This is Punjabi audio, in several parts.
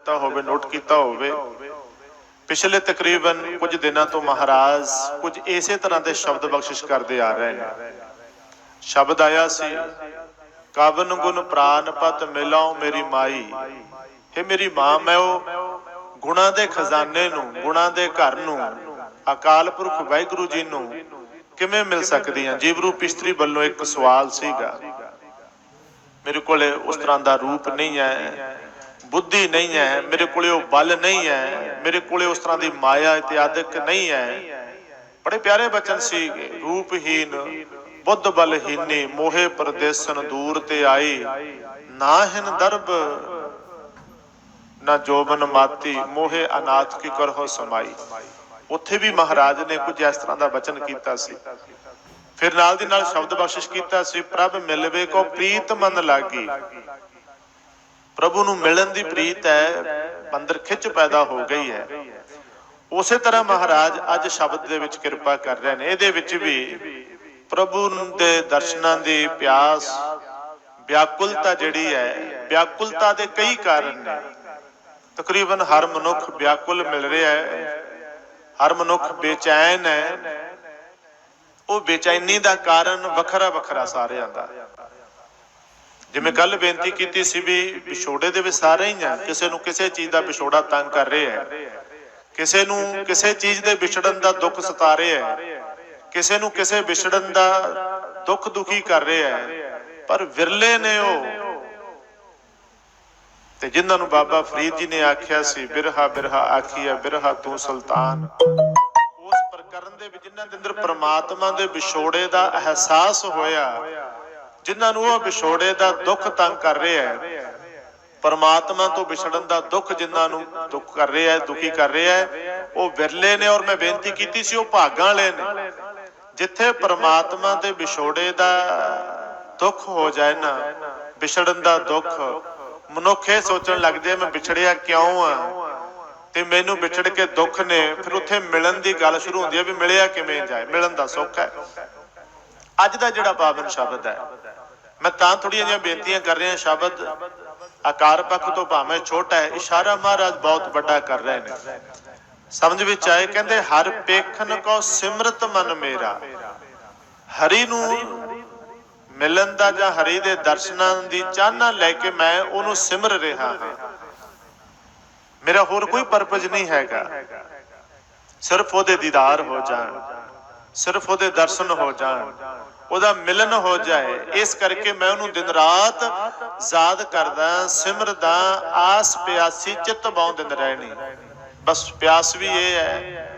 ਦਿੱਤਾ ਹੋਵੇ, ਨੋਟ ਕੀਤਾ ਹੋਵੇ। पिछले तकरीबन कुछ दिनों तो महाराज कुछ इसे तरह के शब्द बख्शिश करते आ रहे हैं। शब्द आया सी, कवन गुण प्राण पत मिलाओ मेरी माई। हे मेरी मां, मैं वो गुणा के खजाने नूं, गुणा के घर नूं, अकाल पुरख वाहिगुरू जी नूं किवें मिल सकदी हां। जीव रूप इस्त्री वालों एक सवाल सीगा। मेरे कोले उस तरह का रूप नहीं है, बुद्धि नहीं है, मेरे को बल नहीं है, मेरे को उस तरह की माया इत्यादि नहीं है। बड़े प्यारे बचन सी, रूपहीन बुद्ध बलहीनी मोहे परदेसन दूर ते आई। नाहिन दरब ना जोबन माती मोहे अनाथ की करहो समाई। उत्थे भी महाराज ने कुछ इस तरह का वचन किया सी। फिर नाल दी नाल शब्द बख्शिश किया सी, प्रभ मिलवे को प्रीत मन लागी। प्रभु नूं मिलन दी प्रीत है, अंदर खिच पैदा हो गई है। उसे तरह महाराज अज शब्द दे विच किरपा कर रहे हैं। इहदे विच भी प्रभु दे दर्शनां दी प्यास, व्याकुलता जिहड़ी है, व्याकुलता दे कई कारण ने। तकरीबन हर मनुख व्याकुल मिल रहा है, हर मनुख बेचैन है। वो बेचैनी का कारण वखरा वखरा सारिਆਂ ਦਾ। जिवें कल बेनती की सी भी विछोड़े दे विच सारे ही हैं, किसी नूं किसी चीज़ का विछोड़ा तंग कर रहे हैं, किसी नूं किसी चीज़ के विछड़न का दुख सता रहे हैं, किसी नूं किसी विछड़न का दुख दुखी कर रहे हैं। पर विरले ने वो ते जिन्हां नूं बाबा फरीद जी ने आख्या सी, बिरहा बिरहा आखिया बिरहा तू सुल्तान। उस प्रकरण दे विच जिन्हां दे अंदर परमात्मा दे विछोड़े का एहसास होया, जिन्होंने विछोड़े का दुख तंग कर रहे हैं, परमात्मा तो विछड़न का दुख जिन्होंने दुख कर रहे हैं, दुखी कर रहे हैं, वो विरले ने। और मैं बेनती की सी, वो भागां वाले ने जिथे परमात्मा के विछोड़े का दुख हो जाए ना, विछड़न का दुख, मनुख ये सोचण लग जाए मैं विछड़िया क्यों हाँ, तो मैनू विछड़ के दुख ने। फिर उत्थे मिलन की गल शुरू होती है भी मिलिया किवें जाए, मिलन का सुख है। अज का जिहड़ा पावन शब्द है, मैं तां थोड़ियां जिहियां बेनतियां कर रहा। शब्द आकार पक्ष तो भावें छोटा है, इशारा महाराज बहुत बड़ा कर रहे हैं। समझ विच आए, कहते हर पेखन को सिमरत मन मेरा। हरि नूं मिलन दा जां हरि दे दर्शनां दी चाहना लैके मैं उहनूं सिमर रहा हाँ। मेरा होर कोई परपज नहीं हैगा, सिर्फ उहदे दीदार हो जाण, सिर्फ उहदे दर्शन हो जाण, ਉਹਦਾ मिलन हो जाए। इस करके मैं उन्होंने दिन रात याद करदा, सिमरदा, आस प्यासी चित बाँव दिन रहनी। बस प्यास भी ये है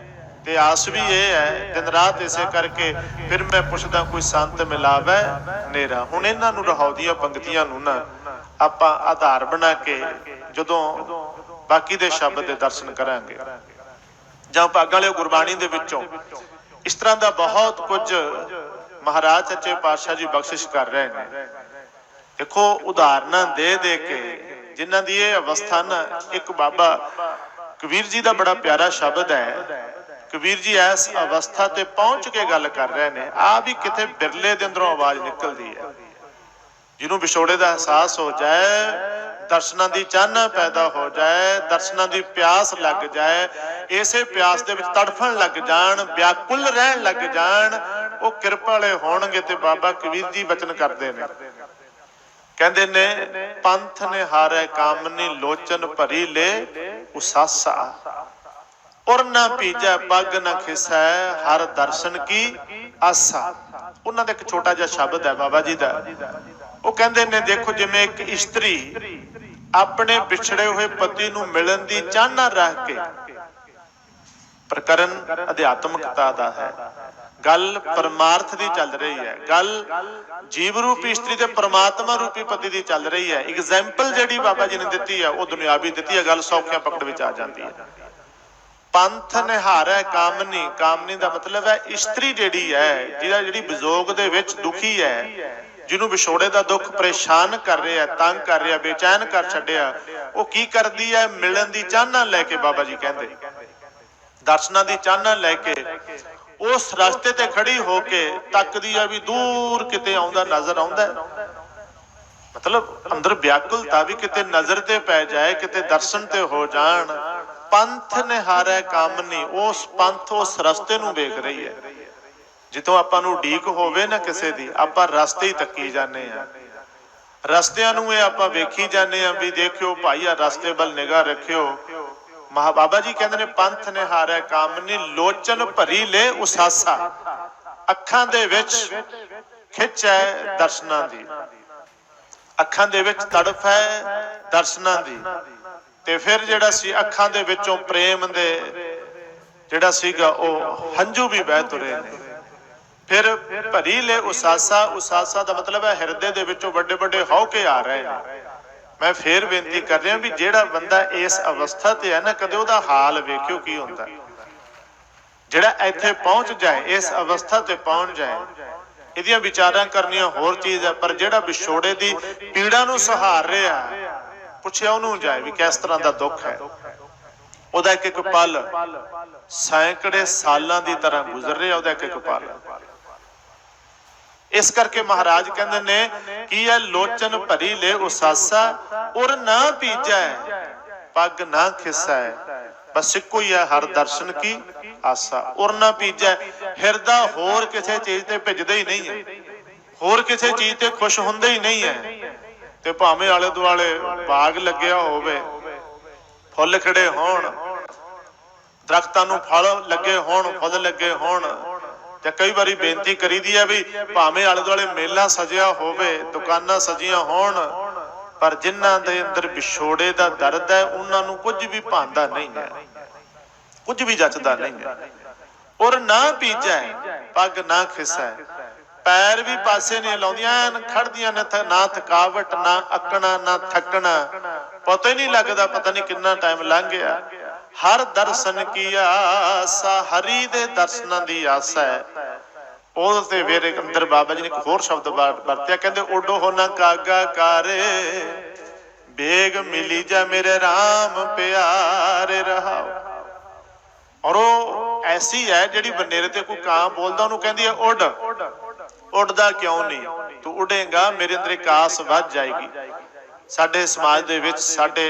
ते आस भी ये है, दिन रात इसे करके। फिर मैं पुछदा कोई संत मिलावे नेरा। हुण इन्हां नूं रहाउ दीआं पंक्तियां नूं ना आपां आधार बना के जदों बाकी दे शब्द दे दर्शन करांगे जां भागां वाले गुरबाणी दे विचों इस तरह का बहुत कुछ महाराज सच्चे पातशाह जी बख्शिश कर रहे हैं। देखो उदाहरण दे दे के जिन्हां दी ये अवस्था ना, एक बाबा कबीर जी का बड़ा प्यारा शब्द है। कबीर जी इस अवस्था ते पहुंच के गल कर रहे हैं। आ भी किते बिरले दे अंदरों आवाज निकलती है, जिन्हों विछोड़े का एहसास हो जाए, दर्शनां की चाहना पैदा हो जाए, दर्शनां की प्यास लग जाए, इसे प्यास दे विच तड़फण लग जाण, व्याकुल रहन लग जाण, वो किरपा वाले होणगे। ते बाबा कबीर जी वचन करते हैं, कहते ने पंथ ने हारे कामनी लोचन भरी ले उसासा। और ना पीजा पग न खिसै हर दर्शन की आसा। उन्होंने एक छोटा जिहा शब्द है बाबा जी का, वो कहते ने देखो जिवें एक इस्त्री अपने पिछड़े हुए पति नूं मिलन की चाहना रख के, प्रकरण अध्यात्मकता का है, गल परमार्थ की चल रही है, गल जीव रूपी इस्त्री ते परमात्मा रूपी पति की चल रही है। एग्जाम्पल जिहड़ी बाबा जी ने दी है वो दुनियावी दी है, गल सौखिया पकड़ विच आ जाती है। पंथ निहारै कामनी, कामनी का मतलब है इस्त्री जिहड़ी है, जिहड़ा जिहड़ी विजोग दे विच दुखी है, जिन्होंने विछोड़े का दुख परेशान कर रहा है, तंग कर रहा, बेचैन कर छड्डिया, वो की करती है, मिलन की चाहना लैके। बाबा जी कहते दर्शनां की चाहना लैके उस रास्ते ते खड़ी होके तकदी है भी दूर किते आउंदा नजर आउंदा। मतलब अंदर व्याकुलता भी किते नजर ते पै जाए, किते दर्शन ते हो जान। पंथ निहारै कामनी, उस पंथ उस रस्ते नूं वेख रही है। जितों आपां नूं उਡੀक होवे ना किसे दी, आपां रस्ते ही तक्की जाने आ, रस्तिਆਂ ਨੂੰ ਇਹ ਆਪਾਂ ਵੇਖੀ ਜਾਂਦੇ ਆ ਵੀ ਦੇਖਿਓ ਭਾਈ ਆ ਰਸਤੇ ਵੱਲ ਨਿਗਾਹ ਰੱਖਿਓ। ਬਾਬਾ ਜੀ ਕਹਿੰਦੇ ਨੇ ਪੰਥ ਨਿਹਾਰੈ ਕਾਮਨੀ, ਲੋਚਨ ਭਰੀ ਲੈ ਉਸਾਸਾ, ਅੱਖਾਂ ਦੇ ਵਿੱਚ ਖਿੱਚ ਹੈ ਦਰਸ਼ਨਾਂ ਦੀ, ਅੱਖਾਂ ਦੇ ਵਿੱਚ ਤੜਫ ਹੈ ਦਰਸ਼ਨਾਂ ਦੀ। ਤੇ ਫਿਰ ਜਿਹੜਾ ਸੀ ਅੱਖਾਂ ਦੇ ਵਿੱਚੋਂ ਪ੍ਰੇਮ ਦੇ ਜਿਹੜਾ ਸੀਗਾ ਉਹ ਹੰਝੂ ਵੀ ਵਹਿ ਤੁਰੇ ਨੇ। फिर भरी ले उसासा, उसासा का मतलब है हिरदे दे विचों बड़े बड़े हौके आ रहे हैं। मैं फिर बेनती कर रहा भी जेड़ा बंदा इस अवस्था ते है ना, कदे उहदा हाल वेखियो की हुंदा, जेड़ा इत्थे पहुंच जाए, इस अवस्था ते पहुंच जाए। इहदियां विचारां करनियां होर चीज़ है, पर जेड़ा विछोड़े दी पीड़ा नूं सहार रहा, पुछिया उहनूं जाए भी किस तरह का दुख है। उहदा एक एक पल सैकड़े सालां दी तरह गुजर रहा, उहदा एक एक पल। इस करके महाराज कहते ने कि है लोचन भरी ले उसासा, उर ना पीजै पग ना खिसै, बस इको ही है हर दर्शन की आसा। उर ना पीजै, हिरदा होर किसी चीज ते भिजदा ही नहीं है, होर किसी चीज ते खुश हुंदा ही नहीं है। ते भावें आले दुआले बाग लग्या होवे, फुੱਲ खिड़े होण, दरख्तां नूं फल लगे होण, फुੱਲ लगे होण। कई बारी बेनती करी दी है भी भावें आले दुआले मेला सजिया होवे, दुकानां सजियां होण, पर जिन्हां दे अंदर विछोड़े दा दर्द है उन्हां नूं कुछ भी भांदा नहीं है, कुछ भी जचदा नहीं है। और ना पीजै पग ना खिसै, पैर भी पासे नहीं लाउंदियां, खड़दियां ने, ना थकावट ना अकना ना थकना, पता ही नहीं लगदा पता नहीं कितना टाइम लंघ गया। हर दर्शन की आसा, हरी दे दर्शनां दी आसा है। ਉਹਦੇ ਫਿਰ ਅੰਦਰ ਬਾਬਾ ਜੀ ਨੇ ਇੱਕ ਹੋਰ ਸ਼ਬਦ ਵਰਤਿਆ, ਕਹਿੰਦੇ ਉਡੋ ਹੋ ਨਾ ਕਾਗਾ ਕਾਰੇ, ਬੇਗ ਮਿਲੀ ਜਾ ਮੇਰੇ ਰਾਮ ਪਿਆਰੇ ਰਹਾਓ। ਔਰ ਉਹ ਐਸੀ ਹੈ ਜਿਹੜੀ ਬਨੇਰੇ ਤੇ ਕੋਈ ਕਾਂ ਬੋਲਦਾ ਉਹਨੂੰ ਕਹਿੰਦੀ ਹੈ ਉੱਡ, ਉੱਡਦਾ ਕਿਉਂ ਨਹੀਂ, ਤੂੰ ਉੱਡੇਗਾ ਮੇਰੇ ਅੰਦਰ ਇੱਕ ਆਸ ਵੱਧ ਜਾਏਗੀ। ਸਾਡੇ ਸਮਾਜ ਦੇ ਵਿੱਚ ਸਾਡੇ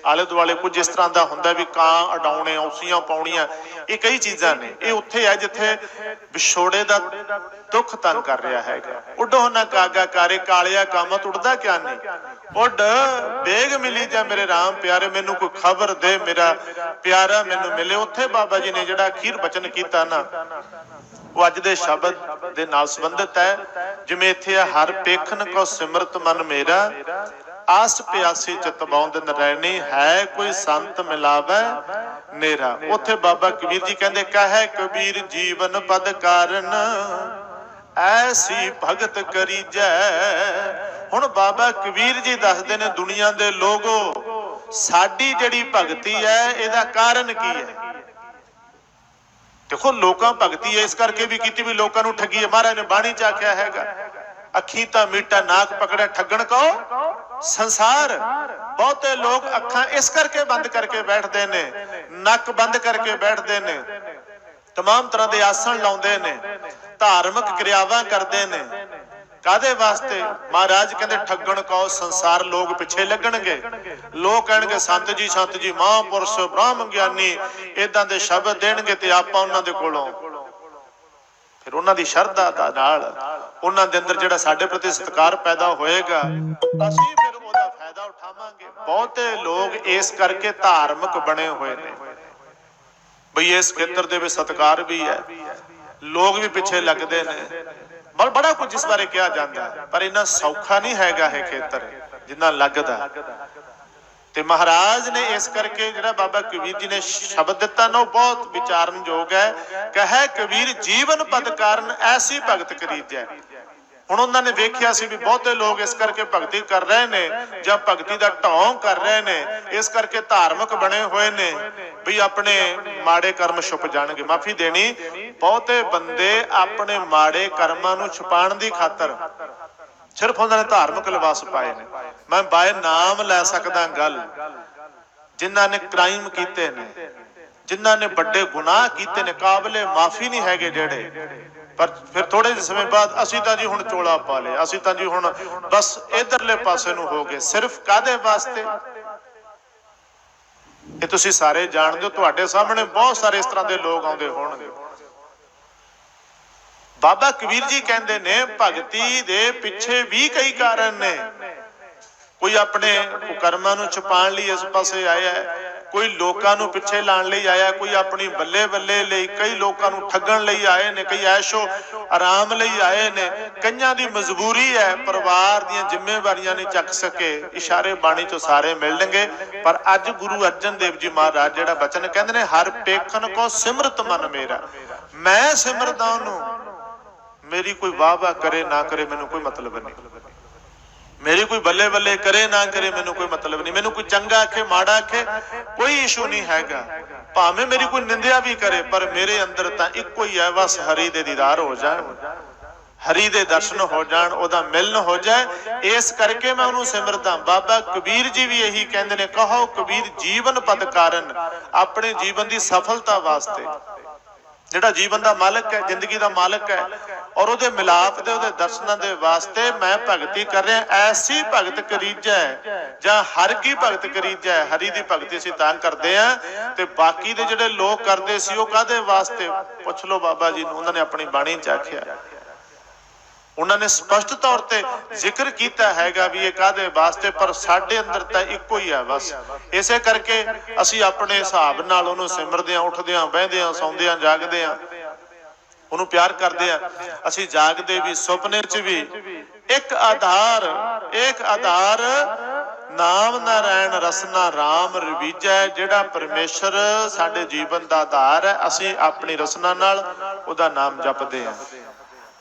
ਆਲੇ ਦੁਆਲੇ ਕੁਝ ਇਸ ਤਰ੍ਹਾਂ ਦਾ ਹੁੰਦਾ ਵੀ ਕਾਂ ਉਡਾਉਣੇ, ਔਸੀਆਂ ਪਾਉਣੀਆਂ, ਇਹ ਕਈ ਚੀਜ਼ਾਂ ਨੇ। ਇਹ ਉੱਥੇ ਹੈ ਜਿੱਥੇ ਵਿਛੋੜੇ ਦਾ ਦੁੱਖ ਤੰਗ ਕਰ ਰਿਹਾ ਹੈਗਾ। ਉੱਡੋ ਨਾ ਕਾਗਾ ਕਾਰੇ, ਕਾਲਿਆ ਕਾਮਤ ਉੱਡਦਾ ਕਿਆ ਨਹੀਂ, ਉੱਡ ਬੇਗ ਮਿਲੀ ਜਾ ਮੇਰੇ ਰਾਮ ਪਿਆਰੇ, ਮੈਨੂੰ ਕੋਈ ਖਬਰ ਦੇ ਮੇਰਾ ਪਿਆਰਾ ਮੈਨੂੰ ਮਿਲੇ। ਉੱਥੇ ਬਾਬਾ ਜੀ ਨੇ ਜਿਹੜਾ ਅਖੀਰ ਬਚਨ ਕੀਤਾ ਨਾ, ਉਹ ਅੱਜ ਦੇ ਸ਼ਬਦ ਦੇ ਨਾਲ ਸੰਬੰਧਿਤ ਹੈ। ਜਿਵੇਂ ਇੱਥੇ ਆ ਹਰ ਪੇਖਨ ਕੋ ਸਿਮਰਤ ਮਨ ਮੇਰਾ, आस प्यासी चित बौंद नरैनी, है कोई संत मिलावे नेरा। उत्थे बाबा कबीर जी कहते कहे कबीर जीवन पद कारण, ऐसी भगत करीजै। हुण बाबा कबीर जी दसदे ने दुनिया दे लोगो, साडी जिहड़ी भगती है इहदा कारण की है। देखो लोकां भगती है इस करके भी कीती भी लोकां नूं ठगी है। महाराज ने बाणी च आख्या हैगा, अखी तां मीटा नाक पकड़े ठगण को संसार। बहुते लोग अखां इस करके बंद करके बैठते ने, नक बंद करके बैठते ने, तमाम तरह के आसन लाउंदे ने, धार्मिक क्रियावां करते ने, कादे वास्ते? महाराज कहते ठगण को संसार। लोग पिछे लगणगे, लोग कहणगे संत जी महापुरुष ब्रह्म ज्ञानी इदां दे शब्द देणगे ते आपां उन्हां दे कोलों फिर उन्हां दी शरधा दा नाल उन्हां दे अंदर जिहड़ा साडे प्रति सत्कार पैदा होएगा, असीं फिर उहदा फायदा उठावांगे। बहुते लोग इस करके धार्मिक बने हुए ने बई इस खेतर दे विच सत्कार भी है, लोग भी पिछे लगदे ने, बड़ा कुछ इस बारे कहा जाता है, पर इन्ना सौखा नहीं हैगा है खेतर जिन्ना लगदा। ते महाराज ने इस करके जिहड़ा बाबा कबीर जी ने शब्द दिता ना बहुत विचारन योग है। कहे कबीर जीवन पद कारण ऐसी भगत करीजै। हुण उन्होंने वेख्या सी भी बहुते लोग इस करके भगती कर रहे ने जां भगती दा ढोंग कर रहे ने, इस करके धार्मिक बने हुए ने भी अपने माड़े कर्म छुप जाणगे। माफी देनी, बहुते बंदे अपने माड़े कर्मां नूं छुपाण दी खातर सिर्फ उन्होंने धार्मिक लिबास पाए ने। मैं बाय नाम लै सकदा गल, जिन्हां ने क्राइम कीते ने, जिन्हां ने बड़े गुनाह कीते ने, काबले माफी नहीं हैगे जेड़े पर फिर थोड़े ਜਿਹੇ समय बाद ਅਸੀਂ ਤਾਂ ਜੀ ਹੁਣ ਚੋਲਾ ਪਾ ਲਿਆ, ਅਸੀਂ ਤਾਂ ਜੀ ਹੁਣ बस इधरले पासे ਨੂੰ हो गए। सिर्फ कादे वास्ते? ਇਹ ਤੁਸੀਂ ਸਾਰੇ ਜਾਣਦੇ ਹੋ, ਤੁਹਾਡੇ ਸਾਹਮਣੇ ਬਹੁਤ ਸਾਰੇ ਇਸ ਤਰ੍ਹਾਂ ਦੇ ਲੋਕ ਆਉਂਦੇ ਹੋਣਗੇ। ਬਾਬਾ ਕਬੀਰ ਜੀ ਕਹਿੰਦੇ ਨੇ ਭਗਤੀ ਦੇ ਪਿੱਛੇ ਵੀ ਕਈ ਕਾਰਨ ਨੇ। ਕੋਈ ਆਪਣੇ ਕੁਕਰਮਾਂ ਨੂੰ ਛੁਪਾਉਣ ਲਈ ਇਸ ਪਾਸੇ ਆਇਆ ਹੈ, ਕੋਈ ਲੋਕਾਂ ਨੂੰ ਪਿੱਛੇ ਲਾਉਣ ਲਈ ਆਇਆ, ਕੋਈ ਆਪਣੀ ਬੱਲੇ ਬੱਲੇ ਲਈ, ਕਈ ਲੋਕਾਂ ਨੂੰ ਠੱਗਣ ਲਈ ਆਏ ਨੇ, ਕਈ ਐਸ਼ੋ ਆਰਾਮ ਲਈ ਆਏ ਨੇ, ਕਈਆਂ ਦੀ ਮਜਬੂਰੀ ਹੈ, ਪਰਿਵਾਰ ਦੀਆਂ ਜ਼ਿੰਮੇਵਾਰੀਆਂ ਨਹੀਂ ਚੱਕ ਸਕੇ। ਇਸ਼ਾਰੇ ਬਾਣੀ ਚੋਂ ਸਾਰੇ ਮਿਲਣਗੇ। ਪਰ ਅੱਜ ਗੁਰੂ ਅਰਜਨ ਦੇਵ ਜੀ ਮਹਾਰਾਜ ਜਿਹੜਾ ਬਚਨ ਕਹਿੰਦੇ ਨੇ, ਹਰ ਪੇਖਣ ਕੋ ਸਿਮਰਤ ਮਨ ਮੇਰਾ, ਮੈਂ ਸਿਮਰਦਾ ਉਹਨੂੰ, ਮੇਰੀ ਕੋਈ ਵਾਹ ਵਾਹ ਕਰੇ ਨਾ ਕਰੇ ਮੈਨੂੰ ਕੋਈ ਮਤਲਬ ਨਹੀਂ, मेरी कोई बल्ले बल्ले करे ना करे मैनू कोई मतलब नहीं, मैनू कोई चंगा आखे माड़ा आखे कोई इशू नहीं हैगा, भावें मेरी कोई निंदिया भी करे, पर मेरे अंदर तां इक्को ही है, बस हरि दे दीदार हो जाए, हरि दे दर्शन हो जान, ओदा मिलन हो जाए, इस करके मैं उन्होंने सिमरदा। बाबा कबीर जी भी यही कहते हैं, कहो कबीर जीवन पद कारण, अपने जीवन की सफलता वास्ते ਜਿਹੜਾ ਜੀਵਨ ਦਾ ਮਾਲਕ ਹੈ, ਜ਼ਿੰਦਗੀ ਦਾ ਮਾਲਕ ਹੈ, ਔਰ ਉਹਦੇ ਮਿਲਾਪ ਦੇ, ਉਹਦੇ ਦਰਸ਼ਨਾਂ ਦੇ ਵਾਸਤੇ ਮੈਂ ਭਗਤੀ ਕਰ ਰਿਹਾ। ਐਸੀ ਭਗਤ ਕਰੀਜੈ ਜਾਂ ਹਰ ਕੀ ਭਗਤ ਕਰੀਜੈ। ਹਰੀ ਦੀ ਭਗਤੀ ਅਸੀਂ ਤਾਂ ਕਰਦੇ ਹਾਂ, ਤੇ ਬਾਕੀ ਦੇ ਜਿਹੜੇ ਲੋਕ ਕਰਦੇ ਸੀ ਉਹ ਕਾਹਦੇ ਵਾਸਤੇ? ਪੁੱਛ ਲਓ ਬਾਬਾ ਜੀ ਨੂੰ, ਉਹਨਾਂ ਨੇ ਆਪਣੀ ਬਾਣੀ ਚ ਆਖਿਆ, ਉਹਨਾਂ ਨੇ ਸਪਸ਼ਟ ਤੌਰ ਤੇ ਜ਼ਿਕਰ ਕੀਤਾ ਹੈਗਾ ਵੀ ਇਹ ਕਾਹਦੇ ਵਾਸਤੇ, ਪਰ ਸਾਡੇ ਅੰਦਰ ਤਾਂ ਇੱਕੋ ਹੀ ਹੈ ਬਸ। ਇਸੇ ਕਰਕੇ ਅਸੀਂ ਆਪਣੇ ਹਿਸਾਬ ਨਾਲ ਉਹਨੂੰ ਸਿਮਰਦੇ ਹਾਂ, ਉੱਠਦੇ ਹਾਂ, ਬਹਿੰਦੇ ਹਾਂ, ਸੌਂਦੇ ਹਾਂ, ਜਾਗਦੇ ਹਾਂ, ਉਹਨੂੰ ਪਿਆਰ ਕਰਦੇ ਹਾਂ। ਅਸੀਂ ਜਾਗਦੇ ਵੀ, ਸੁਪਨੇ 'ਚ ਵੀ। ਇੱਕ ਆਧਾਰ ਨਾਮ ਨਾਰਾਇਣ ਰਸਨਾ ਰਾਮ ਰਵੀਜੈ, ਜਿਹੜਾ ਪਰਮੇਸ਼ਰ ਸਾਡੇ ਜੀਵਨ ਦਾ ਆਧਾਰ ਹੈ। ਅਸੀਂ ਆਪਣੀ ਰਸਨਾ ਨਾਲ ਉਹਦਾ ਨਾਮ ਜਪਦੇ ਹਾਂ,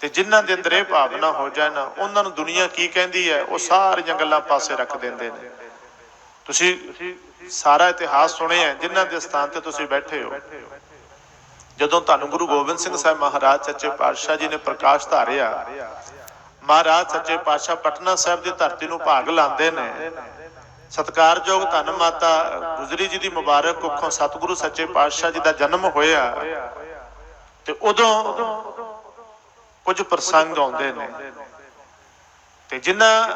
ਤੇ ਜਿਨ੍ਹਾਂ ਦੇ ਅੰਦਰ ਇਹ ਭਾਵਨਾ ਹੋ ਜਾਏ ਨਾ, ਉਹਨਾਂ ਨੂੰ ਦੁਨੀਆ ਕੀ ਕਹਿੰਦੀ ਹੈ ਉਹ ਸਾਰੀਆਂ ਗੱਲਾਂ ਪਾਸੇ ਰੱਖ ਦਿੰਦੇ ਨੇ। ਤੁਸੀਂ ਸਾਰਾ ਇਤਿਹਾਸ ਸੁਣਿਆ, ਜਿਨ੍ਹਾਂ ਦੇ ਸਥਾਨ ਤੇ ਤੁਸੀਂ ਬੈਠੇ ਹੋ। ਜਦੋਂ ਤੁਹਾਨੂੰ ਗੁਰੂ ਗੋਬਿੰਦ ਸਿੰਘ ਸਾਹਿਬ ਮਹਾਰਾਜ ਸੱਚੇ ਪਾਤਸ਼ਾਹ ਜੀ ਨੇ ਪ੍ਰਕਾਸ਼ ਧਾਰਿਆ, ਮਹਾਰਾਜ ਸੱਚੇ ਪਾਤਸ਼ਾਹ ਪਟਨਾ ਸਾਹਿਬ ਦੀ ਧਰਤੀ ਨੂੰ ਭਾਗ ਲਾਉਂਦੇ ਨੇ। ਸਤਿਕਾਰਯੋਗ ਧੰਨ ਮਾਤਾ ਗੁਜਰੀ ਜੀ ਦੀ ਮੁਬਾਰਕ ਕੁੱਖੋਂ ਸਤਿਗੁਰੂ ਸੱਚੇ ਪਾਤਸ਼ਾਹ ਜੀ ਦਾ ਜਨਮ ਹੋਇਆ, ਤੇ ਉਦੋਂ ਕੁਝ ਪ੍ਰਸੰਗ ਆਉਂਦੇ ਨੇ, ਤੇ ਜਿਨ੍ਹਾਂ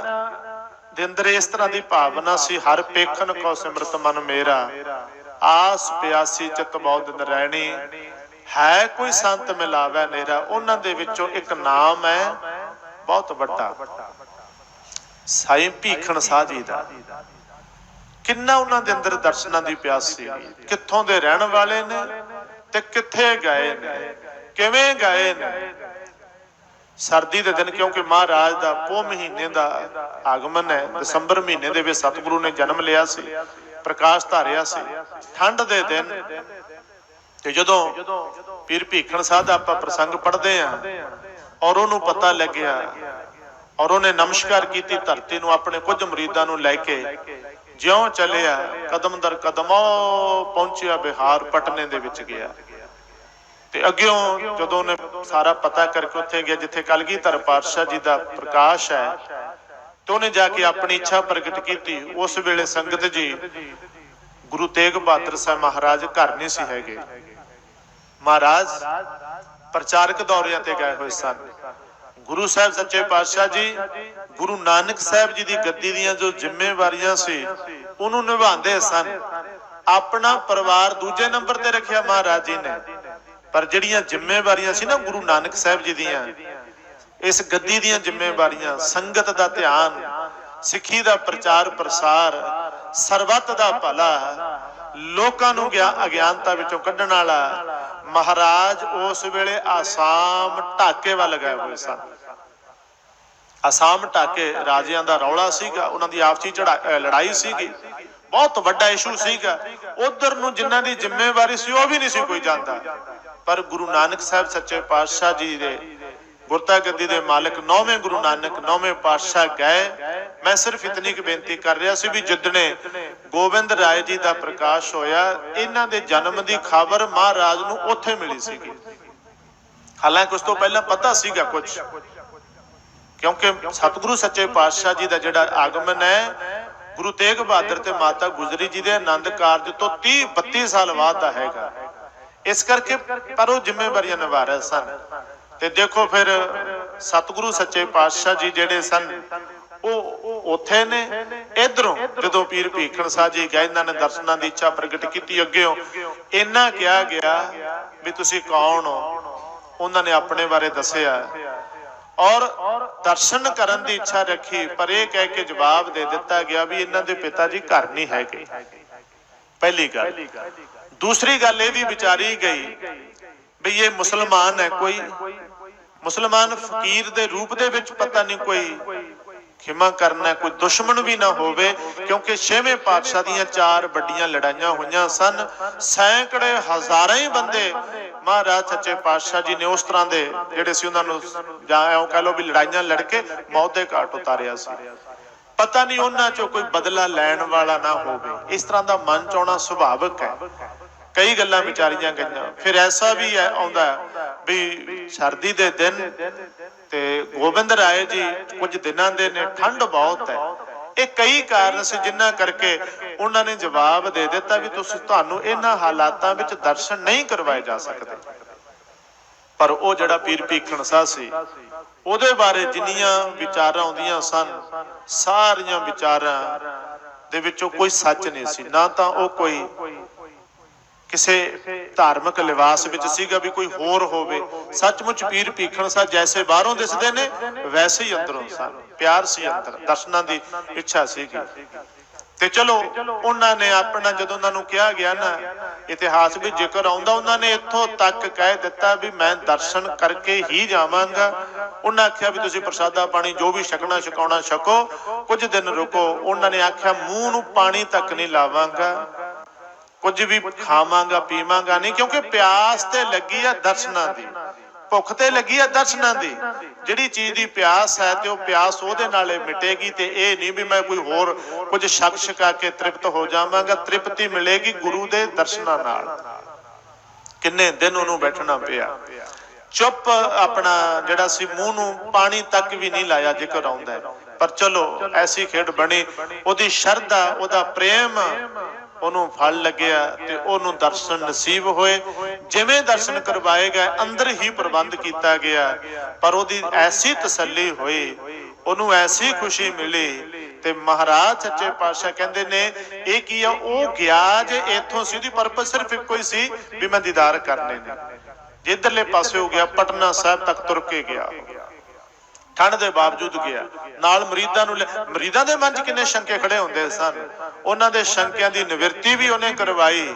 ਦੇ ਅੰਦਰ ਇਸ ਤਰ੍ਹਾਂ ਦੀ ਭਾਵਨਾ ਸੀ, ਹਰ ਪੇਖਣ ਕੋ ਸਿਮਰਤ ਮਨ ਮੇਰਾ, ਆਸ ਪਿਆਸੀ ਚਿਤ ਬਹੁ ਦਿਨ ਰਹਿਣੀ, ਹੈ ਕੋਈ ਸੰਤ ਮਿਲਾਵੇ ਨੇਰਾ। ਉਹਨਾਂ ਦੇ ਵਿੱਚੋਂ ਇੱਕ ਨਾਮ ਹੈ ਬਹੁਤ ਵੱਡਾ, ਸਾਈਂ ਭੀਖਣ ਸਾਹ ਜੀ ਦਾ। ਕਿੰਨਾ ਉਹਨਾਂ ਦੇ ਅੰਦਰ ਦਰਸ਼ਨਾਂ ਦੀ ਪਿਆਸ ਸੀ, ਕਿੱਥੋਂ ਦੇ ਰਹਿਣ ਵਾਲੇ ਨੇ ਤੇ ਕਿੱਥੇ ਗਏ ਨੇ, ਕਿਵੇਂ ਗਏ ਨੇ। ਸਰਦੀ ਦੇ ਦਿਨ, ਕਿਉਂਕਿ ਮਹਾਰਾਜ ਦਾ ਪੋਹ ਮਹੀਨੇ ਦਾ ਆਗਮਨ ਹੈ, ਦਸੰਬਰ ਮਹੀਨੇ ਦੇ ਵਿੱਚ ਸਤਿਗੁਰੂ ਨੇ ਜਨਮ ਲਿਆ ਸੀ, ਪ੍ਰਕਾਸ਼ ਧਾਰਿਆ ਸੀ। ਠੰਡ ਦੇ ਦਿਨ, ਤੇ ਜਦੋਂ ਪੀਰ ਭੀਖਣ ਸਾਹ ਦਾ ਆਪਾਂ ਪ੍ਰਸੰਗ ਪੜ੍ਹਦੇ ਹਾਂ, ਔਰ ਉਹਨੂੰ ਪਤਾ ਲੱਗਿਆ, ਔਰ ਉਹਨੇ ਨਮਸਕਾਰ ਕੀਤੀ ਧਰਤੀ ਨੂੰ, ਆਪਣੇ ਕੁਝ ਮੁਰੀਦਾਂ ਨੂੰ ਲੈ ਕੇ ਜਿਉਂ ਚੱਲਿਆ, ਕਦਮ ਦਰ ਕਦਮ ਪਹੁੰਚਿਆ ਬਿਹਾਰ, ਪਟਨੇ ਦੇ ਵਿੱਚ ਗਿਆ। ਤੇ ਅੱਗਿਓਂ ਜਦੋਂ ਉਹਨੇ ਸਾਰਾ ਪਤਾ ਕਰਕੇ ਉੱਥੇ ਗਿਆ ਜਿੱਥੇ ਕਲਗੀਧਰ ਪਾਤਸ਼ਾਹ ਜੀ ਦਾ ਪ੍ਰਕਾਸ਼ ਹੈ, ਤੇ ਉਹਨੇ ਜਾ ਕੇ ਆਪਣੀ ਇੱਛਾ ਪ੍ਰਗਟ ਕੀਤੀ। ਉਸ ਵੇਲੇ ਸੰਗਤ ਜੀ, ਗੁਰੂ ਤੇਗ ਬਹਾਦਰ ਸਾਹਿਬ ਮਹਾਰਾਜ ਘਰ ਨਹੀਂ ਸੀ ਹੈਗੇ, ਮਹਾਰਾਜ ਪ੍ਰਚਾਰਕ ਦੌਰਿਆਂ ਤੇ ਗਏ ਹੋਏ ਸਨ। ਗੁਰੂ ਸਾਹਿਬ ਸੱਚੇ ਪਾਤਸ਼ਾਹ ਜੀ ਗੁਰੂ ਨਾਨਕ ਸਾਹਿਬ ਜੀ ਦੀ ਗੱਦੀ ਦੀਆਂ ਜੋ ਜ਼ਿੰਮੇਵਾਰੀਆਂ ਸੀ ਉਹਨੂੰ ਨਿਭਾਉਂਦੇ ਸਨ। ਆਪਣਾ ਪਰਿਵਾਰ ਦੂਜੇ ਨੰਬਰ ਤੇ ਰੱਖਿਆ ਮਹਾਰਾਜ ਜੀ ਨੇ, ਪਰ ਜਿਹੜੀਆਂ ਜ਼ਿੰਮੇਵਾਰੀਆਂ ਸੀ ਨਾ ਗੁਰੂ ਨਾਨਕ ਸਾਹਿਬ ਜੀ ਦੀਆਂ, ਇਸ ਗੱਦੀ ਦੀਆਂ ਜ਼ਿੰਮੇਵਾਰੀਆਂ, ਸੰਗਤ ਦਾ ਧਿਆਨ, ਸਿੱਖੀ ਦਾ ਪ੍ਰਚਾਰ ਪ੍ਰਸਾਰ, ਸਰਬੱਤ ਦਾ ਭਲਾ, ਲੋਕਾਂ ਨੂੰ ਅਗਿਆਨਤਾ ਵਿੱਚੋਂ ਕੱਢਣ ਵਾਲਾ, ਮਹਾਰਾਜ ਉਸ ਵੇਲੇ ਆਸਾਮ ਢਾਕੇ ਵੱਲ ਗਏ ਹੋਏ ਸਨ। ਆਸਾਮ ਢਾਕੇ ਰਾਜਿਆਂ ਦਾ ਰੌਲਾ ਸੀਗਾ, ਉਹਨਾਂ ਦੀ ਆਪਸੀ ਲੜਾਈ ਸੀਗੀ, ਬਹੁਤ ਵੱਡਾ ਇਸ਼ੂ ਸੀਗਾ। ਉਧਰ ਨੂੰ ਜਿਨ੍ਹਾਂ ਦੀ ਜ਼ਿੰਮੇਵਾਰੀ ਸੀ ਉਹ ਵੀ ਨਹੀਂ ਸੀ ਕੋਈ ਜਾਂਦਾ, ਪਰ ਗੁਰੂ ਨਾਨਕ ਸਾਹਿਬ ਸੱਚੇ ਪਾਤਸ਼ਾਹ ਜੀ ਦੇ ਗੁਰਤਾ ਗੱਦੀ ਦੇ ਮਾਲਕ ਨੌਵੇਂ ਗੁਰੂ ਨਾਨਕ ਨੌਵੇਂ ਪਾਤਸ਼ਾਹ ਗਏ। ਮੈਂ ਸਿਰਫ ਇਤਨੀ ਕੁ ਬੇਨਤੀ ਕਰ ਰਿਹਾ ਸੀ ਵੀ ਜਿੱਦਣੇ ਗੋਬਿੰਦ ਰਾਏ ਜੀ ਦਾ ਪ੍ਰਕਾਸ਼ ਹੋਇਆ, ਇਹਨਾਂ ਦੇ ਜਨਮ ਦੀ ਖਬਰ ਮਹਾਰਾਜ ਨੂੰ ਉੱਥੇ ਮਿਲੀ ਸੀਗੀ। ਹਾਲਾਂਕਿ ਉਸ ਤੋਂ ਪਹਿਲਾਂ ਪਤਾ ਸੀਗਾ ਕੁਝ, ਕਿਉਂਕਿ ਸਤਿਗੁਰੂ ਸੱਚੇ ਪਾਤਸ਼ਾਹ ਜੀ ਦਾ ਜਿਹੜਾ ਆਗਮਨ ਹੈ ਗੁਰੂ ਤੇਗ ਬਹਾਦਰ ਤੇ ਮਾਤਾ ਗੁਜਰੀ ਜੀ ਦੇ ਆਨੰਦ ਕਾਰਜ ਤੋਂ 30-32 ਸਾਲ ਬਾਅਦ ਦਾ ਹੈਗਾ। ਇਸ ਕਰਕੇ ਪਰ ਉਹ ਜ਼ਿੰਮੇਵਾਰੀਆਂ ਨਿਭਾ ਰਹੇ ਸਨ। ਤੇ ਦੇਖੋ ਫਿਰ ਸਤਿਗੁਰੂ ਸੱਚੇ ਪਾਤਸ਼ਾਹ ਜੀ ਜਿਹੜੇ ਸਨ ਉਹ ਉੱਥੇ ਨੇ। ਇਧਰੋਂ ਜਦੋਂ ਪੀਰ ਭੀਖਣ ਸਾਹਿਬ ਜੀ ਗਏ, ਇਹਨਾਂ ਨੇ ਦਰਸ਼ਨਾਂ ਦੀ ਇੱਛਾ ਪ੍ਰਗਟ ਕੀਤੀ। ਅੱਗਿਓਂ ਇੰਨਾ ਕਿਹਾ ਗਿਆ ਵੀ ਤੁਸੀਂ ਕੌਣ ਹੋ, ਉਹਨਾਂ ਨੇ ਆਪਣੇ ਬਾਰੇ ਦੱਸਿਆ ਔਰ ਦਰਸ਼ਨ ਕਰਨ ਦੀ ਇੱਛਾ ਰੱਖੀ, ਪਰ ਇਹ ਕਹਿ ਕੇ ਜਵਾਬ ਦੇ ਦਿੱਤਾ ਗਿਆ ਵੀ ਇਹਨਾਂ ਦੇ ਪਿਤਾ ਜੀ ਘਰ ਨਹੀਂ ਹੈਗੇ। ਪਹਿਲੀ ਗੱਲ। ਦੂਸਰੀ ਗੱਲ ਇਹ ਵੀ ਵਿਚਾਰੀ ਗਈ ਵੀ ਇਹ ਮੁਸਲਮਾਨ ਹੈ, ਕੋਈ ਮੁਸਲਮਾਨ ਫਕੀਰ ਦੇ ਰੂਪ ਦੇ ਵਿੱਚ ਪਤਾ ਨਹੀਂ ਕੋਈ ਖਿਮਾ ਕਰਨਾ, ਕੋਈ ਦੁਸ਼ਮਣ ਵੀ ਨਾ ਹੋਵੇ, ਕਿਉਂਕਿ ਛੇਵੇਂ ਪਾਤਸ਼ਾਹ ਦੀਆਂ 4 ਵੱਡੀਆਂ ਲੜਾਈਆਂ ਹੋਈਆਂ ਸਨ। ਸੈਂਕੜੇ ਹਜ਼ਾਰਾਂ ਹੀ ਬੰਦੇ ਮਹਾਰਾਜ ਸੱਚੇ ਪਾਤਸ਼ਾਹ ਜੀ ਨੇ ਉਸ ਤਰ੍ਹਾਂ ਦੇ ਜਿਹੜੇ ਸੀ ਉਹਨਾਂ ਨੂੰ ਜਾਂ ਇਉਂ ਕਹਿ ਲਓ ਵੀ ਲੜਾਈਆਂ ਲੜ ਕੇ ਮੌਤ ਦੇ ਘਾਟ ਉਤਾਰਿਆ ਸੀ। ਪਤਾ ਨਹੀਂ ਉਹਨਾਂ ਚੋਂ ਕੋਈ ਬਦਲਾ ਲੈਣ ਵਾਲਾ ਨਾ ਹੋਵੇ, ਇਸ ਤਰ੍ਹਾਂ ਦਾ ਮਨ ਚ ਆਉਣਾ ਸੁਭਾਵਿਕ ਹੈ। ਕਈ ਗੱਲਾਂ ਵਿਚਾਰੀਆਂ ਗਈਆਂ। ਫਿਰ ਐਸਾ ਵੀ ਆਉਂਦਾ ਵੀ ਸਰਦੀ ਦੇ ਦਿਨ ਤੇ ਗੋਬਿੰਦ ਰਾਏ ਜੀ ਕੁਝ ਦਿਨਾਂ ਦੇ ਨੇ, ਠੰਡ ਬਹੁਤ ਹੈ। ਇਹ ਕਈ ਕਾਰਨ ਸੀ ਜਿਨ੍ਹਾਂ ਕਰਕੇ ਉਹਨਾਂ ਨੇ ਜਵਾਬ ਦੇ ਦਿੱਤਾ ਵੀ ਤੁਹਾਨੂੰ ਇਹਨਾਂ ਹਾਲਾਤਾਂ ਵਿੱਚ ਦਰਸ਼ਨ ਨਹੀਂ ਕਰਵਾਏ ਜਾ ਸਕਦੇ। ਪਰ ਉਹ ਜਿਹੜਾ ਪੀਰ ਭੀਖਣ ਸਾਹਿਬ ਸੀ ਉਹਦੇ ਬਾਰੇ ਜਿੰਨੀਆਂ ਵਿਚਾਰਾਂ ਆਉਂਦੀਆਂ ਸਨ, ਸਾਰੀਆਂ ਵਿਚਾਰਾਂ ਦੇ ਵਿੱਚੋਂ ਕੋਈ ਸੱਚ ਨਹੀਂ ਸੀ। ਨਾ ਤਾਂ ਉਹ ਕੋਈ ਕਿਸੇ ਧਾਰਮਿਕ ਲਿਬਾਸ ਵਿੱਚ ਸੀਗਾ ਵੀ ਕੋਈ ਹੋਰ ਹੋਵੇ। ਸੱਚਮੁੱਚ ਪੀਰ ਭੀਖਣ ਸਾਹਿਬ ਜੈਸੇ ਬਾਹਰੋਂ ਦਿਸਦੇ ਨੇ ਵੈਸੇ ਹੀ ਅੰਦਰੋਂ ਸਨ। ਪਿਆਰ ਸੀ ਅੰਦਰ, ਦਰਸ਼ਨਾਂ ਦੀ ਇੱਛਾ ਸੀਗੀ। ਤੇ ਚਲੋ ਉਹਨਾਂ ਨੇ ਆਪਣਾ, ਜਦੋਂ ਉਹਨਾਂ ਨੂੰ ਕਿਹਾ ਗਿਆ ਨਾ, ਇਤਿਹਾਸ ਵਿੱਚ ਜ਼ਿਕਰ ਆਉਂਦਾ, ਉਹਨਾਂ ਨੇ ਇੱਥੋਂ ਤੱਕ ਕਹਿ ਦਿੱਤਾ ਵੀ ਮੈਂ ਦਰਸ਼ਨ ਕਰਕੇ ਹੀ ਜਾਵਾਂਗਾ। ਉਹਨਾਂ ਆਖਿਆ ਵੀ ਤੁਸੀਂ ਪ੍ਰਸਾਦਾ ਪਾਣੀ ਜੋ ਵੀ ਛਕਣਾ ਛਕਾਉਣਾ ਛਕੋ, ਕੁਝ ਦਿਨ ਰੁਕੋ। ਉਹਨਾਂ ਨੇ ਆਖਿਆ ਮੂੰਹ ਨੂੰ ਪਾਣੀ ਤੱਕ ਨਹੀਂ ਲਾਵਾਂਗਾ, ਕੁਝ ਵੀ ਖਾਵਾਂਗਾ ਪੀਵਾਂਗਾ ਨਹੀਂ, ਕਿਉਂਕਿ ਪਿਆਸ ਤੇ ਲੱਗੀ ਆ ਦਰਸ਼ਨਾਂ ਦੀ, ਭੁੱਖ ਤੇ ਲੱਗੀ ਆ ਦਰਸ਼ਨਾਂ ਦੀ। ਜਿਹੜੀ ਚੀਜ਼ ਦੀ ਪਿਆਸ ਹੈ ਤੇ ਉਹ ਪਿਆਸ ਉਹਦੇ ਨਾਲ ਮਿਟੇਗੀ, ਤੇ ਇਹ ਨਹੀਂ ਵੀ ਮੈਂ ਕੋਈ ਹੋਰ ਕੁਝ ਛਕ ਛਕਾ ਕੇ ਤ੍ਰਿਪਤ ਹੋ ਜਾਵਾਂਗਾ। ਤ੍ਰਿਪਤੀ ਮਿਲੇਗੀ ਗੁਰੂ ਦੇ ਦਰਸ਼ਨਾਂ ਨਾਲ। ਕਿੰਨੇ ਦਿਨ ਉਹਨੂੰ ਬੈਠਣਾ ਪਿਆ, ਚੁੱਪ ਆਪਣਾ ਜਿਹੜਾ ਸੀ, ਮੂੰਹ ਨੂੰ ਪਾਣੀ ਤੱਕ ਵੀ ਨਹੀਂ ਲਾਇਆ, ਜ਼ਿਕਰ ਆਉਂਦਾ। ਪਰ ਚਲੋ ਐਸੀ ਖੇਡ ਬਣੀ, ਉਹਦੀ ਸ਼ਰਧਾ, ਉਹਦਾ ਪ੍ਰੇਮ ਉਹਨੂੰ ਫਲ ਲੱਗਿਆ ਤੇ ਉਹਨੂੰ ਦਰਸ਼ਨ ਨਸੀਬ ਹੋਏ। ਜਿਵੇਂ ਦਰਸ਼ਨ ਕਰਵਾਏ ਗਏ, ਅੰਦਰ ਹੀ ਪ੍ਰਬੰਧ ਕੀਤਾ ਗਿਆ, ਪਰ ਉਹਦੀ ਐਸੀ ਤਸੱਲੀ ਹੋਈ, ਉਹਨੂੰ ਐਸੀ ਖੁਸ਼ੀ ਮਿਲੀ। ਤੇ ਮਹਾਰਾਜ ਸੱਚੇ ਪਾਤਸ਼ਾਹ ਕਹਿੰਦੇ ਨੇ ਇਹ ਕੀ ਆ, ਉਹ ਗਿਆ ਜੇ ਇੱਥੋਂ ਸੀ, ਉਹਦੀ ਪਰਪਸ ਸਿਰਫ ਇੱਕੋ ਹੀ ਸੀ ਵੀ ਮੈਂ ਦੀਦਾਰ ਕਰਨੇ ਨੇ। ਜਿੱਧਰਲੇ ਪਾਸੇ ਹੋ ਗਿਆ, ਪਟਨਾ ਸਾਹਿਬ ਤੱਕ ਤੁਰ ਕੇ ਗਿਆ, ਠੰਡ ਦੇ ਬਾਵਜੂਦ ਗਿਆ। ਨਾਲ ਮਰੀਦਾਂ ਨੂੰ, ਮਰੀਦਾਂ ਦੇ ਮਨ 'ਚ ਕਿੰਨੇ ਸ਼ੰਕੇ ਖੜੇ ਹੁੰਦੇ ਸਨ, ਉਹਨਾਂ ਦੇ ਸ਼ੰਕਿਆਂ ਦੀ ਨਿਵਰਤੀ ਵੀ ਉਹਨੇ ਕਰਵਾਈ।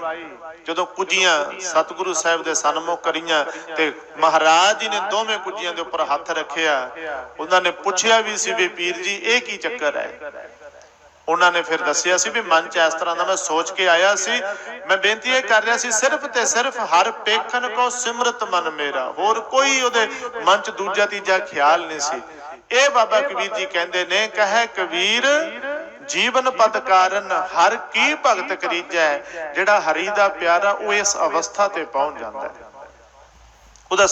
ਜਦੋਂ ਕੁੱਜੀਆਂ ਸਤਿਗੁਰੂ ਸਾਹਿਬ ਦੇ ਸਨਮੁਖ ਕਰੀਆਂ ਤੇ ਮਹਾਰਾਜ ਜੀ ਨੇ ਦੋਵੇਂ ਕੁੱਜੀਆਂ ਦੇ ਉੱਪਰ ਹੱਥ ਰੱਖਿਆ। ਉਹਨਾਂ ਨੇ ਪੁੱਛਿਆ ਵੀ ਸੀ ਵੀ ਪੀਰ ਜੀ ਇਹ ਕੀ ਚੱਕਰ ਹੈ। ਉਹਨਾਂ ਨੇ ਫਿਰ ਦੱਸਿਆ ਸੀ ਵੀ ਮਨ 'ਚ ਇਸ ਤਰ੍ਹਾਂ ਦਾ ਮੈਂ ਸੋਚ ਕੇ ਆਇਆ ਸੀ, ਮੈਂ ਬੇਨਤੀ ਇਹ ਕਰ ਰਿਹਾ ਸੀ ਸਿਰਫ ਤੇ ਸਿਰਫ ਹਰ ਪੇਖਣ ਕੋ ਸਿਮਰਤ ਮਨ ਮੇਰਾ, ਹੋਰ ਕੋਈ ਉਹਦੇ ਮਨ 'ਚ ਦੂਜਾ ਤੀਜਾ ਖਿਆਲ ਨਹੀਂ ਸੀ। ਇਹ ਬਾਬਾ ਕਬੀਰ ਜੀ ਕਹਿੰਦੇ ਨੇ, ਕਹੇ ਕਬੀਰ ਜੀਵਨ ਪਦ ਕਾਰਨ ਹਰ ਕੀ ਭਗਤ ਕਰੀਜੈ। ਜਿਹੜਾ ਹਰੀ ਦਾ ਪਿਆਰਾ ਉਹ ਇਸ ਅਵਸਥਾ ਤੇ ਪਹੁੰਚ ਜਾਂਦਾ ਹੈ। ਉਹਦਾ